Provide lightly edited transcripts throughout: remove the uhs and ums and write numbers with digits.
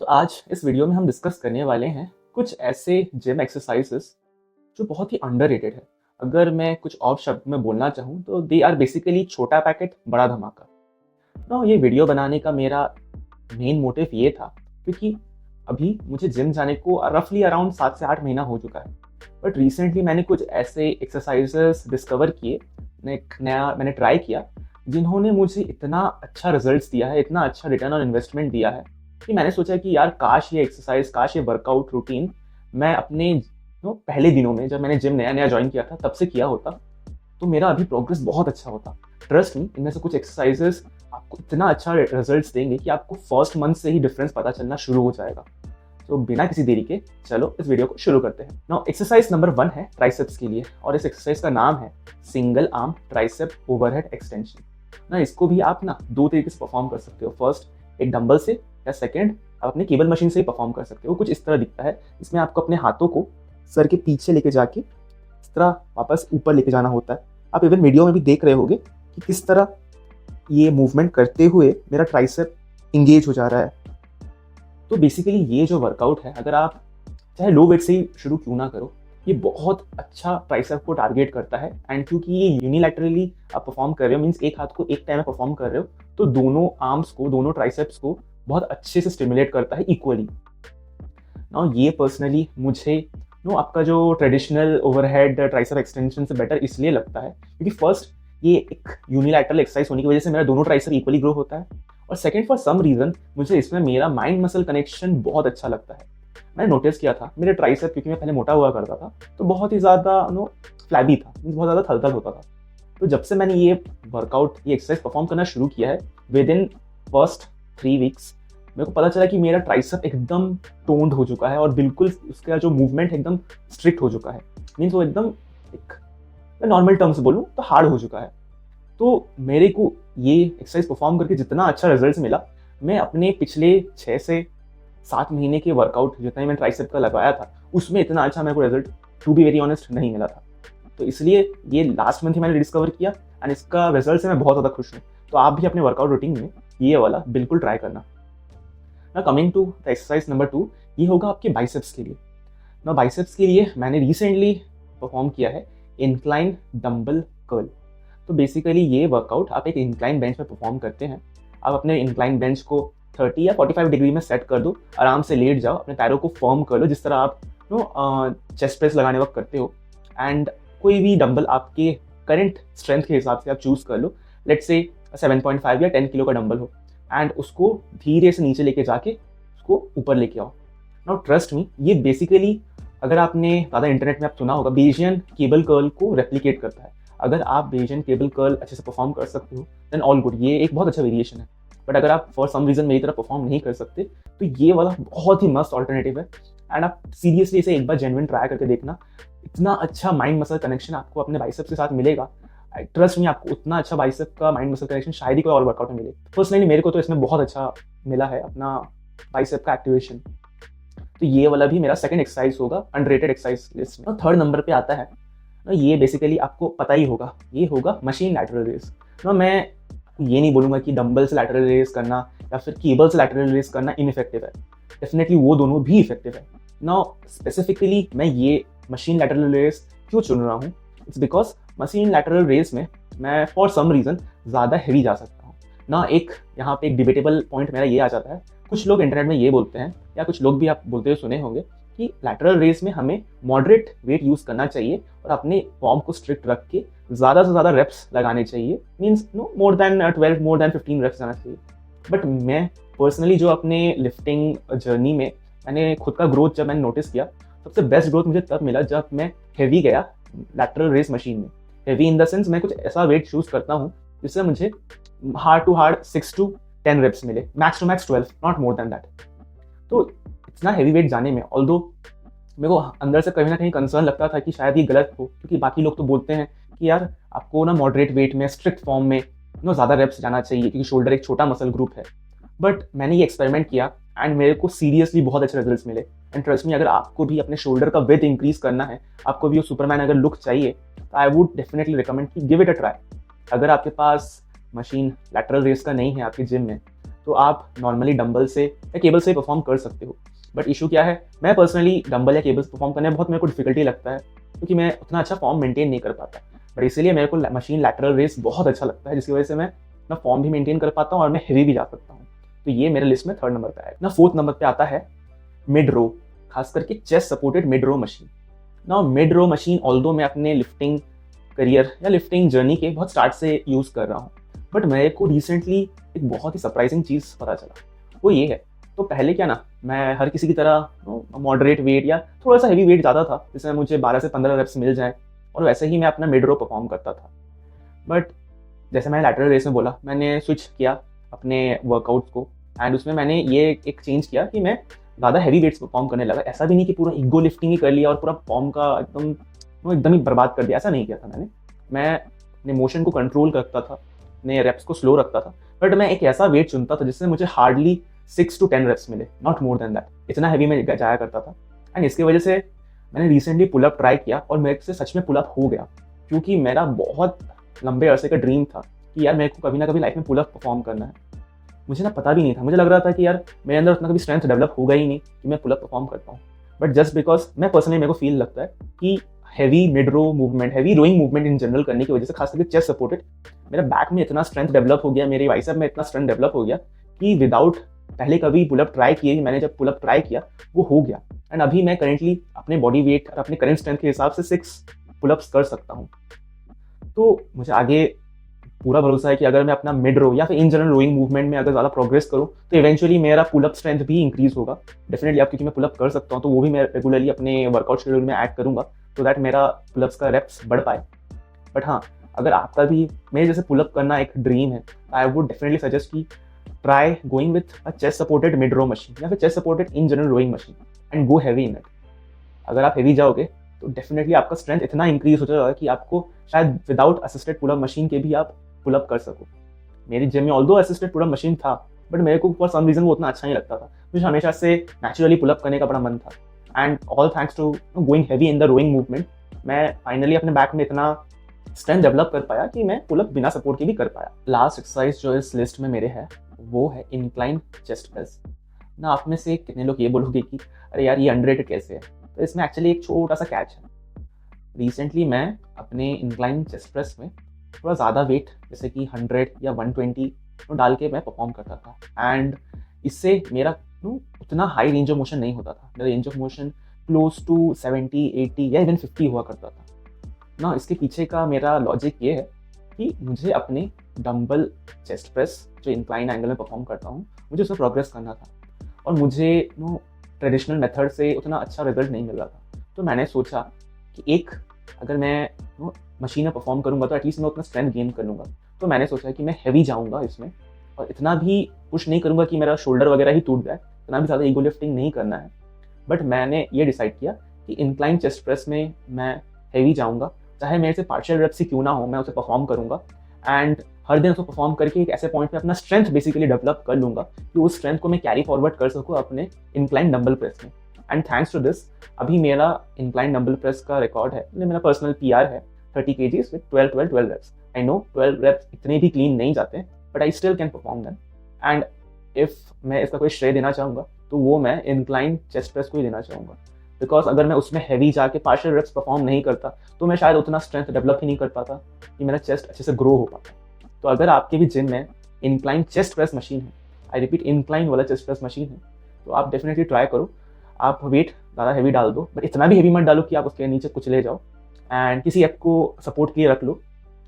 तो आज इस वीडियो में हम डिस्कस करने वाले हैं कुछ ऐसे जिम एक्सरसाइजेस जो बहुत ही अंडररेटेड है। अगर मैं कुछ और शब्द में बोलना चाहूँ तो दे आर बेसिकली छोटा पैकेट बड़ा धमाका। ना ये वीडियो बनाने का मेरा मेन मोटिव ये था क्योंकि अभी मुझे जिम जाने को रफली अराउंड 7 से 8 महीना हो चुका है। बट रिसेंटली मैंने कुछ ऐसे एक्सरसाइजेस डिस्कवर किए, मैंने ट्राई किया, जिन्होंने मुझे इतना अच्छा रिजल्ट्स दिया है, इतना अच्छा रिटर्न ऑन इन्वेस्टमेंट दिया है कि मैंने सोचा कि यार काश ये एक्सरसाइज, काश ये वर्कआउट रूटीन मैं अपने पहले दिनों में जब मैंने जिम नया नया ज्वाइन किया था तब से किया होता तो मेरा अभी प्रोग्रेस बहुत अच्छा होता। ट्रस्ट मी, इनमें से कुछ एक्सरसाइजेस आपको इतना अच्छा रिजल्ट्स देंगे कि आपको फर्स्ट मंथ से ही डिफरेंस पता चलना शुरू हो जाएगा। तो बिना किसी देरी के चलो इस वीडियो को शुरू करते हैं। नाउ एक्सरसाइज नंबर 1 है ट्राइसेप्स के लिए और इस एक्सरसाइज का नाम है single arm tricep overhead extension. ना इसको भी आप ना दो तरीके से परफॉर्म कर सकते हो। फर्स्ट एक डंबल से या सेकंड आप अपने केबल मशीन से ही परफॉर्म कर सकते हो। कुछ इस तरह दिखता है। इसमें आपको अपने हाथों को सर के पीछे लेके जाके इस तरह वापस ऊपर लेके जाना होता है। आप इवन वीडियो में भी देख रहे होंगे कि किस तरह ये मूवमेंट करते हुए मेरा ट्राइसेप इंगेज हो जा रहा है। तो बेसिकली ये जो वर्कआउट है, अगर आप चाहे लो वेट से ही शुरू क्यों ना करो, ये बहुत अच्छा ट्राइसेप को टारगेट करता है। एंड क्योंकि ये यूनिलैटरली आप परफॉर्म कर रहे हो, मीन्स एक हाथ को एक टाइम में परफॉर्म कर रहे हो, तो दोनों आर्म्स को, दोनों ट्राइसेप्स को बहुत अच्छे से स्टिमुलेट करता है इक्वली। नाउ ये पर्सनली मुझे आपका जो ट्रेडिशनल ओवरहेड ट्राइसेप एक्सटेंशन से बेटर इसलिए लगता है क्योंकि फर्स्ट ये एक यूनिलैटरल एक्सरसाइज होने की वजह से मेरा दोनों ट्राइसेप इक्वली ग्रो होता है, और सेकंड फॉर सम रीजन मुझे इसमें मेरा माइंड मसल कनेक्शन बहुत अच्छा लगता है। मैंने नोटिस किया था मेरे ट्राइसेप, क्योंकि मैं पहले मोटा हुआ करता था तो बहुत ही ज़्यादा फ्लैबी था, बहुत ज़्यादा थलथल होता था। तो जब से मैंने ये वर्कआउट, ये एक्सरसाइज परफॉर्म करना शुरू किया है, विद इन फर्स्ट 3 वीक्स मेरे को पता चला कि मेरा ट्राइसेप एकदम टोन्ड हो चुका है और बिल्कुल उसका जो मूवमेंट एकदम स्ट्रिक्ट हो चुका है। मीन्स वो एकदम एक, मैं नॉर्मल टर्म्स बोलूँ तो हार्ड हो चुका है। तो मेरे को ये एक्सरसाइज परफॉर्म करके जितना अच्छा रिजल्ट मिला, मैं अपने पिछले 6 से 7 महीने के वर्कआउट जितना ही मैं ट्राइसेप का लगाया था उसमें इतना अच्छा मेरे को result to be very honest नहीं मिला था। तो इसलिए ये लास्ट मंथ ही मैंने डिस्कवर किया एंड इसका रिजल्ट से मैं बहुत ज़्यादा खुश हूँ। तो आप भी अपने वर्कआउट रूटीन में ये वाला बिल्कुल ट्राई करना। ना coming to the exercise number 2, ये होगा आपके बाइसेप्स के लिए। ना बाइसेप्स के लिए मैंने रिसेंटली परफॉर्म किया है इंक्लाइन डंबल कर्ल। तो बेसिकली ये वर्कआउट आप एक इंक्लाइन बेंच पे परफॉर्म करते हैं। आप अपने इंक्लाइन बेंच को 30 या 45 डिग्री में सेट कर दो, आराम से लेट जाओ, अपने पैरों को फर्म कर लो जिस तरह आप चेस्ट प्रेस लगाने वक्त करते हो, एंड कोई भी डंबल आपके करंट स्ट्रेंथ के हिसाब से आप चूज़ कर लो। लेट्स से 7.5 या 10 किलो का डंबल हो, एंड उसको धीरे से नीचे लेके जाके उसको ऊपर लेके आओ। नाउ ट्रस्ट मी, ये बेसिकली अगर आपने ज़्यादा इंटरनेट में आप सुना होगा, बेजियन केबल कर्ल को रेप्लिकेट करता है। अगर आप बेजियन केबल कर्ल अच्छे से परफॉर्म कर सकते हो देन ऑल गुड, ये एक बहुत अच्छा वेरिएशन है। बट अगर आप फॉर सम रीज़न मेरी तरह परफॉर्म नहीं कर सकते तो ये वाला बहुत ही मस्त ऑल्टरनेटिव है। एंड आप सीरियसली इसे एक बार जेन्युइन ट्राई करके देखना, इतना अच्छा माइंड मसल कनेक्शन आपको अपने बाइसेप्स के साथ मिलेगा। ट्रस्ट में आपको उतना अच्छा बाइसेप का माइंड मसल कनेक्शन शायद ही कोई और वर्कआउट में मिले। पर्सनली मेरे को तो इसमें बहुत अच्छा मिला है अपना बाइसेप का एक्टिवेशन। तो ये वाला भी मेरा सेकंड एक्सरसाइज होगा अंडररेटेड एक्सरसाइज लिस्ट में। थर्ड नंबर पे आता है, ये बेसिकली आपको पता ही होगा, ये होगा मशीन लैटरल रेस। मैं ये नहीं बोलूँगा कि डंबल से लैटरल रेस करना या फिर केबल से लैटरल रेस करना इनइफेक्टिव है। डेफिनेटली वो दोनों भी इफेक्टिव है। नाउ स्पेसिफिकली मैं ये मशीन लैटरल रेस क्यों चुन रहा हूँ, it's because machine lateral raise में मैं फॉर सम रीज़न ज़्यादा हैवी जा सकता हूँ ना। एक यहाँ पे एक डिबेटेबल पॉइंट मेरा ये आ जाता है, कुछ लोग इंटरनेट में ये बोलते हैं या कुछ लोग भी आप बोलते हुए सुने होंगे कि लैटरल रेस में हमें मॉडरेट वेट यूज़ करना चाहिए और अपने फॉर्म को स्ट्रिक्ट रख के ज़्यादा से ज़्यादा रेप्स लगाने चाहिए। Means more than 12, more than 15 reps जाना चाहिए। बट मैं पर्सनली जो अपने लिफ्टिंग जर्नी में मैंने खुद का ग्रोथ जब मैंने नोटिस किया, सबसे बेस्ट ग्रोथ मुझे तब मिला जब मैं हैवी गया लैटरल रेस मशीन में। हैवी इन द सेंस मैं कुछ ऐसा वेट चूज़ करता हूँ जिससे मुझे hard to hard 6 to 10 reps मिले, max to max 12, not more than that. तो इतना हैवी वेट जाने में ऑल्दो मेरे को अंदर से कहीं ना कहीं कंसर्न लगता था कि शायद ये गलत हो, क्योंकि बाकी लोग तो बोलते हैं कि यार आपको ना मॉडरेट वेट में स्ट्रिक्ट फॉर्म में ज़्यादा रेप्स जाना चाहिए क्योंकि शोल्डर एक छोटा मसल ग्रुप है। बट मैंने ये एक्सपेरिमेंट किया एंड मेरे को सीरियसली बहुत अच्छे रिजल्ट्स मिले। एंड ट्रस्ट मी, अगर आपको भी अपने शोल्डर का विड्थ इंक्रीज करना है, आपको भी वो सुपरमैन अगर लुक चाहिए, तो आई वुड डेफिनेटली रिकमेंड कि गिव इट अ ट्राई। अगर आपके पास मशीन लैटरल रेस का नहीं है आपके जिम में, तो आप नॉर्मली डंबल से या केबल से परफॉर्म कर सकते हो। बट इशू क्या है, मैं पर्सनली डंबल या केबल से परफॉर्म करने में बहुत मेरे को डिफिकल्टी लगता है, क्योंकि मैं उतना अच्छा फॉर्म मेंटेन नहीं कर पाता। बट इसीलिए मेरे को मशीन लैटरल रेस बहुत अच्छा लगता है, जिसकी वजह से मैं अपना फॉर्म भी मेंटेन कर पाता हूँ और मैं हेवी भी जा सकता हूँ। तो ये मेरे लिस्ट में 3rd नंबर पे आएगा ना। 4th नंबर पे आता है मिड रो, खास करके chest supported mid row machine. ना मिड रो मशीन ऑल्दो मैं अपने लिफ्टिंग करियर या लिफ्टिंग जर्नी के बहुत स्टार्ट से यूज़ कर रहा हूँ, बट मेरे को रिसेंटली एक बहुत ही सरप्राइजिंग चीज़ पता चला। वो ये है, तो पहले क्या ना, मैं हर किसी की तरह मॉडरेट वेट या थोड़ा सा हेवी वेट ज़्यादा था, जिसमें मुझे 12 से 15 रेप्स मिल जाए, और वैसे ही मैं अपना मिड रो परफॉर्म करता था। बट जैसे मैंने लैटरल रेस में बोला, मैंने स्विच किया अपने वर्कआउट्स को, एंड उसमें मैंने ये एक चेंज किया कि मैं ज़्यादा हैवी वेट्स परफॉर्म करने लगा। ऐसा भी नहीं कि पूरा ईगो लिफ्टिंग ही कर लिया और पूरा फॉर्म का एकदम ही बर्बाद कर दिया, ऐसा नहीं किया था मैंने। मैं अपने मोशन को कंट्रोल रखता था, अपने रेप्स को स्लो रखता था, बट मैं एक ऐसा वेट चुनता था जिससे मुझे हार्डली 6 to 10 रेप्स मिले, नॉट मोर देन दैट। इतना हैवी में जाया करता था। एंड इसकी वजह से मैंने रिसेंटली पुलअप ट्राई किया और मेरे से सच में पुलअप हो गया, क्योंकि मेरा बहुत लंबे अरसे का ड्रीम था कि यार मेरे को कभी ना कभी लाइफ में पुलअप परफॉर्म करना है। मुझे ना पता भी नहीं था, मुझे लग रहा था कि यार मेरे अंदर उतना कभी स्ट्रेंथ डेवलप होगा ही नहीं कि मैं पुलअप परफॉर्म कर पाऊँ। बट जस्ट बिकॉज मैं पर्सनली, मेरे को फील लगता है कि heavy mid row movement, heavy rowing movement in general करने की वजह से, खास करके चेस्ट सपोर्टेड, मेरे बैक में इतना स्ट्रेंथ डेवलप हो गया, मेरे बाइसेप में इतना स्ट्रेंथ डेवलप हो गया कि विदाउट पहले कभी पुलअप ट्राई किए, मैंने जब पुलअप ट्राई किया वो हो गया। एंड अभी मैं करेंटली अपने बॉडी वेट और अपने करेंट स्ट्रेंथ के हिसाब से 6 पुलअप्स कर सकता हूँ। तो मुझे आगे पूरा भरोसा है कि अगर मैं अपना मिड रो या फिर इन जनरल रोइंग मूवमेंट में अगर ज़्यादा प्रोग्रेस करूँ तो इवेंचुअली मेरा पुलअप स्ट्रेंथ भी इंक्रीज होगा डेफिनेटली। अब क्योंकि मैं पुलअप कर सकता हूँ तो वो भी मैं रेगुलरली अपने वर्कआउट शेड्यूल में ऐड करूँगा, तो दैट मेरा पुलअप्स का रेप्स बढ़ पाए। बट हाँ, अगर आपका भी मेरे जैसे पुलअप करना एक ड्रीम है, आई वुड डेफिनेटली सजेस्ट कि try going with a chest supported mid row machine या फिर chest supported in general rowing machine and go heavy in it. अगर आप हैवी जाओगे तो डेफिनेटली आपका स्ट्रेंथ इतना इंक्रीज हो जाएगा कि आपको शायद विदाउट असिस्टेड पुलअप मशीन के भी आप पुलअप कर सको। मेरी जिम में ऑल्दो असिस्टेड पुलअप मशीन था, बट मेरे को फॉर सम रीजन वो उतना अच्छा नहीं लगता था। मुझे हमेशा से नेचुरली पुलअप करने का बड़ा मन था। And all thanks to going heavy in the rowing movement, मैं फाइनली अपने बैक में इतना स्ट्रेंथ डेवलप कर पाया कि मैं पुलअप बिना सपोर्ट के भी कर पाया। लास्ट एक्सरसाइज जो इस लिस्ट में मेरे है वो है इंक्लाइन चेस्ट प्रेस। ना आप में से कितने लोग ये बोलोगे कि अरे यार ये अंडररेटेड कैसे है, तो इसमें एक्चुअली एक छोटा सा कैच है। रिसेंटली मैं अपने इंक्लाइन चेस्ट प्रेस में थोड़ा ज़्यादा वेट जैसे कि 100 या 120 डाल के मैं परफॉर्म करता था, एंड इससे मेरा उतना हाई रेंज ऑफ मोशन नहीं होता था। मेरा range of motion close to 70, 80 या इवन 50 हुआ करता था ना। इसके पीछे का मेरा लॉजिक ये है कि मुझे अपने डंबल चेस्ट प्रेस जो इंक्लाइन एंगल में परफॉर्म करता हूँ, मुझे उसमें प्रोग्रेस करना था, और मुझे ट्रेडिशनल मेथड से उतना अच्छा रिजल्ट नहीं मिल रहा था। तो मैंने सोचा कि एक अगर मैं मशीन में परफॉर्म करूँगा तो एटलीस्ट मैं उतना स्ट्रेंथ गेन कर लूँगा। तो मैंने सोचा कि मैं हैवी जाऊँगा इसमें, और इतना भी पुश नहीं करूँगा कि मेरा शोल्डर वगैरह ही टूट जाए, इतना भी ज़्यादा ईगो लिफ्टिंग नहीं करना है। बट मैंने ये डिसाइड किया कि इंक्लाइन चेस्ट प्रेस में मैं हैवी जाऊँगा, चाहे मेरे से पार्शियल रेप्स ही क्यों ना हो, मैं उसे परफॉर्म करूँगा। एंड हर दिन उसको परफॉर्म करके एक ऐसे पॉइंट पे अपना स्ट्रेंथ बेसिकली डेवलप कर लूँगा कि उस स्ट्रेंथ को मैं कैरी फॉरवर्ड कर सकूँ अपने इंक्लाइन डंबल प्रेस में। एंड थैंक्स टू दिस अभी मेरा इंक्लाइन डंबल प्रेस का रिकॉर्ड है, मेरा पर्सनल PR है 30 kgs with 12 reps। I know 12 reps इतने भी क्लीन नहीं जाते, but I still can perform them. And if मैं इसका कोई श्रेय देना चाहूँगा तो वो मैं इंक्लाइन चेस्ट प्रेस को ही देना चाहूँगा, बिकॉज अगर मैं उसमें हैवी जाके पार्शियल रेप्स परफॉर्म नहीं करता तो मैं शायद उतना स्ट्रेंथ डेवलप ही नहीं कर पाता कि मेरा चेस्ट अच्छे से ग्रो हो पाता। तो अगर आपके भी जिम में इंक्लाइन चेस्ट प्रेस मशीन है, आई रिपीट इंक्लाइन वाला चेस्ट प्रेस मशीन है, तो आप डेफिनेटली ट्राई करो। आप वेट ज़्यादा हैवी डाल दो, बट इतना भी हैवी मत डालो कि आप उसके नीचे कुछ ले जाओ, एंड किसी ऐप को सपोर्ट के लिए रख लो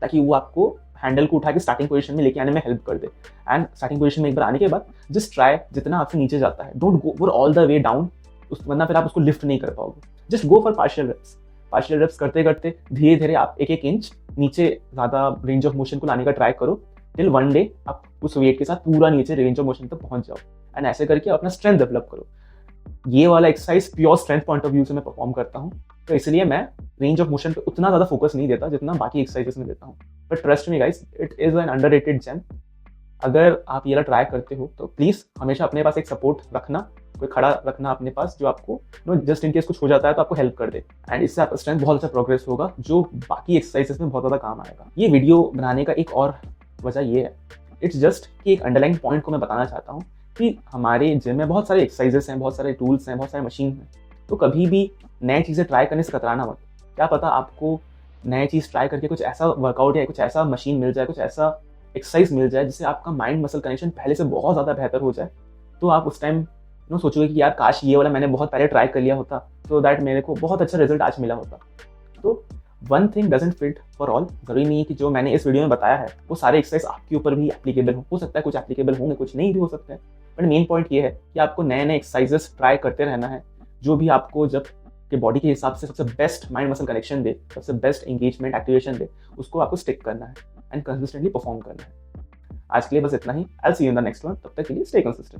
ताकि वो आपको हैंडल को उठा के स्टार्टिंग पोजीशन में लेके आने में हेल्प कर दे। एंड स्टार्टिंग पोजीशन में एक बार आने के बाद जस्ट ट्राई जितना आपसे नीचे जाता है, don't go for all the way down, वरना फिर आप उसको लिफ्ट नहीं कर पाओगे। Just go for partial reps. Partial reps करते करते धीरे धीरे आप एक एक इंच नीचे ज़्यादा रेंज ऑफ मोशन को लाने का ट्राई करो, टिल वन डे आप उस वेट के साथ पूरा नीचे रेंज ऑफ मोशन तक पहुंच जाओ। एंड ऐसे करके अपना स्ट्रेंथ डेवलप करो। ये वाला exercise pure strength point of view से मैं परफॉर्म करता हूँ, तो इसलिए मैं रेंज ऑफ मोशन पे उतना ज़्यादा फोकस नहीं देता जितना बाकी एक्सरसाइजेस में देता हूँ। But trust me guys, it is an underrated gem. अगर आप ये ट्राई करते हो तो प्लीज़ हमेशा अपने पास एक सपोर्ट रखना, कोई खड़ा रखना अपने पास जो आपको जस्ट इन केस कुछ हो जाता है तो आपको हेल्प कर दे। एंड इससे आपका स्ट्रेंथ बहुत अच्छा प्रोग्रेस होगा जो बाकी एक्सरसाइजेस में बहुत ज़्यादा काम आएगा। ये वीडियो बनाने का एक और वजह ये है इट्स जस्ट कि एक अंडरलाइन पॉइंट को मैं बताना चाहता हूँ कि हमारे जिम में बहुत सारे एक्सरसाइजेस हैं, बहुत सारे टूल्स हैं, बहुत सारे मशीन हैं। तो कभी भी नई चीज़ें ट्राई करने से कतराना मत। क्या पता आपको नई चीज़ ट्राई करके कुछ ऐसा वर्कआउट या कुछ ऐसा मशीन मिल जाए, कुछ ऐसा एक्सरसाइज मिल जाए जिससे आपका माइंड मसल कनेक्शन पहले से बहुत ज़्यादा बेहतर हो जाए। तो आप उस टाइम सोचोगे कि यार काश ये वाला मैंने बहुत पहले ट्राई कर लिया होता, तो दैट मेरे को बहुत अच्छा रिजल्ट आज मिला होता। तो one thing doesn't fit for all. ज़रूरी नहीं है कि जो मैंने इस वीडियो में बताया है वो सारे एक्सरसाइज आपके ऊपर भी एप्लीकेबल हो सकता है कुछ एप्लीकेबल होंगे, कुछ नहीं भी हो सकते हैं। बट मेन पॉइंट ये है कि आपको नए नए एक्सरसाइजेस ट्राई करते रहना है, जो भी आपको जब के बॉडी के हिसाब से सबसे बेस्ट माइंड मसल कनेक्शन दे, सबसे बेस्ट एंगेजमेंट एक्टिवेशन दे, उसको आपको स्टिक करना है एंड कंसिस्टेंटली परफॉर्म करना है। आज के लिए बस इतना ही। I will see you in the next one. तब तक के लिए स्टे कंसिस्टेंट।